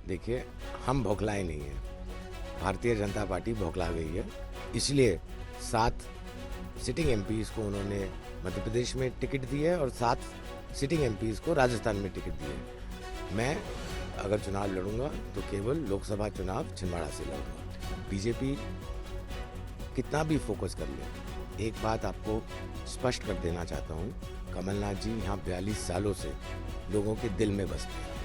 देखिए, हम बौखलाए नहीं हैं। भारतीय जनता पार्टी बौखला गई है, इसलिए 7 सिटिंग एमपीज़ को उन्होंने मध्य प्रदेश में टिकट दी है और 7 सिटिंग एमपीज़ को राजस्थान में टिकट दी है। मैं अगर चुनाव लड़ूंगा तो केवल लोकसभा चुनाव छिंदवाड़ा से लड़ूंगा। बीजेपी कितना भी फोकस कर ले, एक बात आपको स्पष्ट कर देना चाहता हूँ, कमलनाथ जी यहाँ 42 सालों से लोगों के दिल में बसते हैं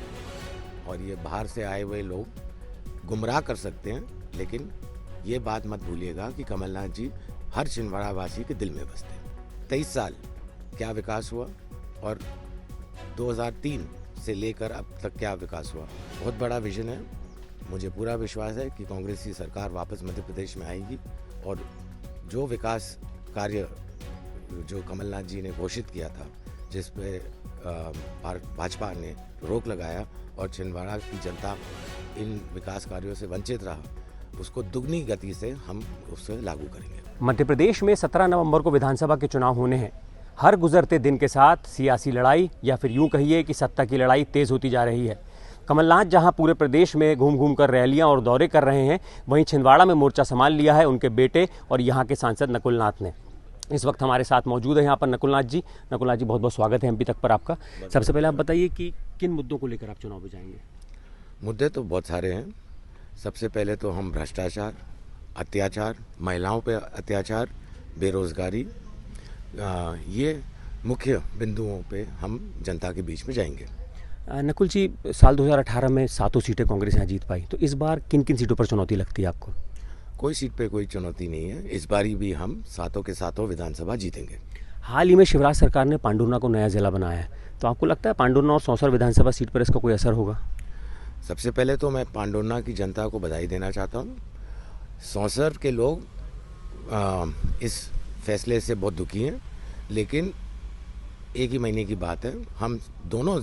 और ये बाहर से आए हुए लोग गुमराह कर सकते हैं, लेकिन ये बात मत भूलिएगा कि कमलनाथ जी हर छिंदवाड़ा वासी के दिल में बसते हैं। 23 साल क्या विकास हुआ और 2003 से लेकर अब तक क्या विकास हुआ, बहुत बड़ा विजन है। मुझे पूरा विश्वास है कि कांग्रेस की सरकार वापस मध्य प्रदेश में आएगी और जो विकास कार्य जो कमलनाथ जी ने घोषित किया था, जिस पे भाजपा ने रोक लगाया और छिंदवाड़ा की जनता इन विकास कार्यों से वंचित रहा, उसको दुगनी गति से हम उसे लागू करेंगे। मध्य प्रदेश में 17 नवंबर को विधानसभा के चुनाव होने हैं। हर गुजरते दिन के साथ सियासी लड़ाई या फिर यूं कहिए कि सत्ता की लड़ाई तेज होती जा रही है। कमलनाथ जहां पूरे प्रदेश में घूम घूम कर रैलियां और दौरे कर रहे हैं, वहीं छिंदवाड़ा में मोर्चा संभाल लिया है उनके बेटे और यहां के सांसद नकुल नाथ ने। इस वक्त हमारे साथ मौजूद है यहाँ पर नकुल नाथ जी। नकुल नाथ जी, बहुत बहुत स्वागत है एमपी तक पर आपका। सबसे पहले आप बताइए कि किन मुद्दों को लेकर आप चुनाव में जाएंगे? मुद्दे तो बहुत सारे हैं। सबसे पहले तो हम भ्रष्टाचार, अत्याचार, महिलाओं पे अत्याचार, बेरोजगारी, ये मुख्य बिंदुओं पे हम जनता के बीच में जाएंगे। नकुल जी, साल 2018 में 7 सीटें कांग्रेस यहाँ जीत पाई, तो इस बार किन किन सीटों पर चुनौती लगती है आपको? कोई सीट पे कोई चुनौती नहीं है। इस बारी भी हम 7 के 7 विधानसभा जीतेंगे। हाल ही में शिवराज सरकार ने पांडुर्ना को नया जिला बनाया है, तो आपको लगता है पांडुर्ना और सौंसर विधानसभा सीट पर इसका कोई असर होगा? सबसे पहले तो मैं पांडुर्ना की जनता को बधाई देना चाहता हूँ। सौंसर के लोग इस फैसले से बहुत दुखी हैं, लेकिन एक ही महीने की बात है, हम दोनों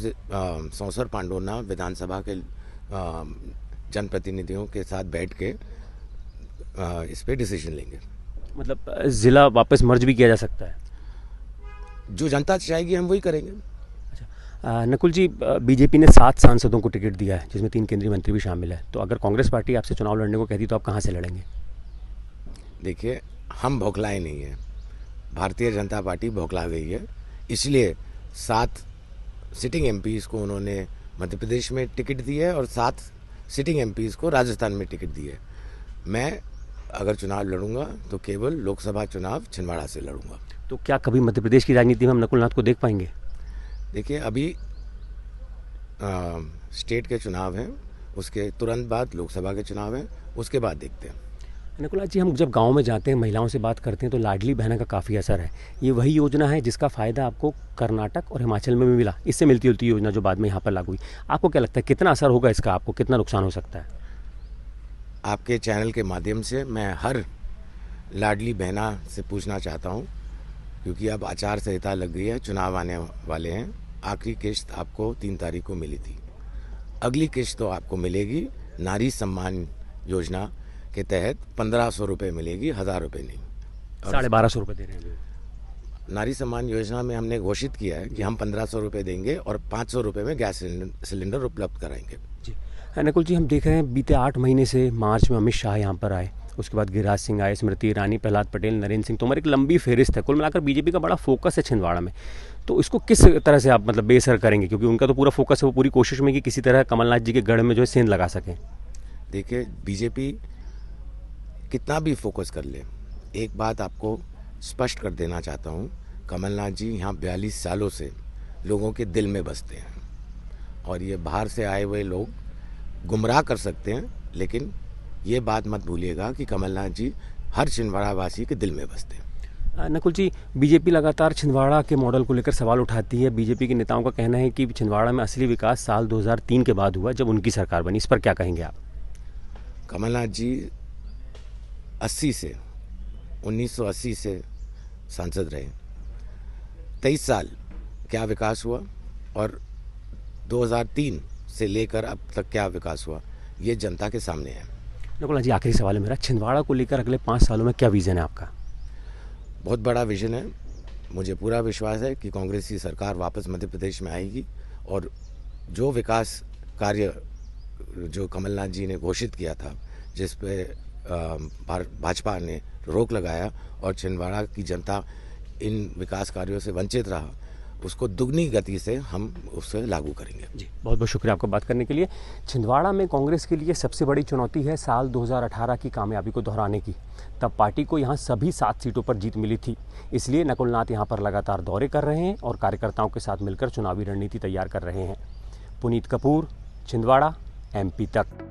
सौंसर पांडुर्ना विधानसभा के जनप्रतिनिधियों के साथ बैठ के इस पे डिसीजन लेंगे। मतलब जिला वापस मर्ज भी किया जा सकता है? जो जनता चाहेगी हम वही करेंगे। नकुल जी, बीजेपी ने 7 सांसदों को टिकट दिया है, जिसमें 3 केंद्रीय मंत्री भी शामिल है, तो अगर कांग्रेस पार्टी आपसे चुनाव लड़ने को कहती तो आप कहाँ से लड़ेंगे? देखिए, हम बौखलाए नहीं हैं। भारतीय जनता पार्टी बौखला गई है, इसलिए 7 सिटिंग एमपीज़ को उन्होंने मध्य प्रदेश में टिकट दी है और 7 सिटिंग एमपीज़ को राजस्थान में टिकट दी है। मैं अगर चुनाव लड़ूंगा तो केवल लोकसभा चुनाव छिंदवाड़ा से लड़ूंगा। तो क्या कभी मध्य प्रदेश की राजनीति में हम नकुल नाथ को देख पाएंगे? देखिए, अभी स्टेट के चुनाव हैं, उसके तुरंत बाद लोकसभा के चुनाव हैं, उसके बाद देखते हैं। नकुल नाथ जी, हम जब गांव में जाते हैं, महिलाओं से बात करते हैं, तो लाडली बहना का काफ़ी असर है। ये वही योजना है जिसका फ़ायदा आपको कर्नाटक और हिमाचल में भी मिला, इससे मिलती जुलती योजना जो बाद में यहाँ पर लागू हुई। आपको क्या लगता है कितना असर होगा इसका, आपको कितना नुकसान हो सकता है? आपके चैनल के माध्यम से मैं हर लाडली बहना से पूछना चाहता हूँ, क्योंकि अब आचार संहिता लग गई है, चुनाव आने वाले हैं। आखिरी किश्त आपको 3 तारीख को मिली थी, अगली किश्त तो आपको मिलेगी नारी सम्मान योजना के तहत 1500 रुपये मिलेगी, 1000 रुपये नहीं। 1250 रुपये दे रहे हैं। नारी सम्मान योजना में हमने घोषित किया है कि हम 1500 रुपये देंगे और 500 रुपये में गैस सिलेंडर उपलब्ध कराएंगे। जी नकुल जी, हम देख रहे हैं बीते 8 महीने से मार्च में अमित शाह यहाँ पर आए, उसके बाद गिरिराज सिंह आए, स्मृति ईरानी, प्रहलाद पटेल, नरेंद्र सिंह तोमर, एक लंबी फहरिस्त है। कुल मिलाकर बीजेपी का बड़ा फोकस है छिंदवाड़ा में, तो इसको किस तरह से आप मतलब बेअसर करेंगे, क्योंकि उनका तो पूरा फोकस है, वो पूरी कोशिश में कि किसी तरह कमलनाथ जी के गढ़ में जो है सेंध लगा सकें। देखिए, बीजेपी कितना भी फोकस कर ले, एक बात आपको स्पष्ट कर देना चाहता हूँ, कमलनाथ जी यहाँ 42 सालों से लोगों के दिल में बसते हैं और ये बाहर से आए हुए लोग गुमराह कर सकते हैं, लेकिन ये बात मत भूलिएगा कि कमलनाथ जी हर छिंदवाड़ा वासी के दिल में बसते हैं। नकुल जी, बीजेपी लगातार छिंदवाड़ा के मॉडल को लेकर सवाल उठाती है। बीजेपी के नेताओं का कहना है कि छिंदवाड़ा में असली विकास साल 2003 के बाद हुआ, जब उनकी सरकार बनी। इस पर क्या कहेंगे आप? कमलनाथ जी 1980 से सांसद रहे। 23 साल क्या विकास हुआ और 2003 से लेकर अब तक क्या विकास हुआ, ये जनता के सामने है। नकुल जी, आखिरी सवाल है मेरा, छिंदवाड़ा को लेकर अगले 5 सालों में क्या विजन है आपका? बहुत बड़ा विजन है। मुझे पूरा विश्वास है कि कांग्रेस की सरकार वापस मध्य प्रदेश में आएगी और जो विकास कार्य जो कमलनाथ जी ने घोषित किया था, जिस पे भाजपा ने रोक लगाया और छिंदवाड़ा की जनता इन विकास कार्यों से वंचित रहा, उसको दुगनी गति से हम उसे लागू करेंगे। जी, बहुत बहुत शुक्रिया आपको बात करने के लिए। छिंदवाड़ा में कांग्रेस के लिए सबसे बड़ी चुनौती है साल 2018 की कामयाबी को दोहराने की। तब पार्टी को यहां सभी 7 सीटों पर जीत मिली थी, इसलिए नकुल नाथ यहां पर लगातार दौरे कर रहे हैं और कार्यकर्ताओं के साथ मिलकर चुनावी रणनीति तैयार कर रहे हैं। पुनीत कपूर, छिंदवाड़ा, MP तक।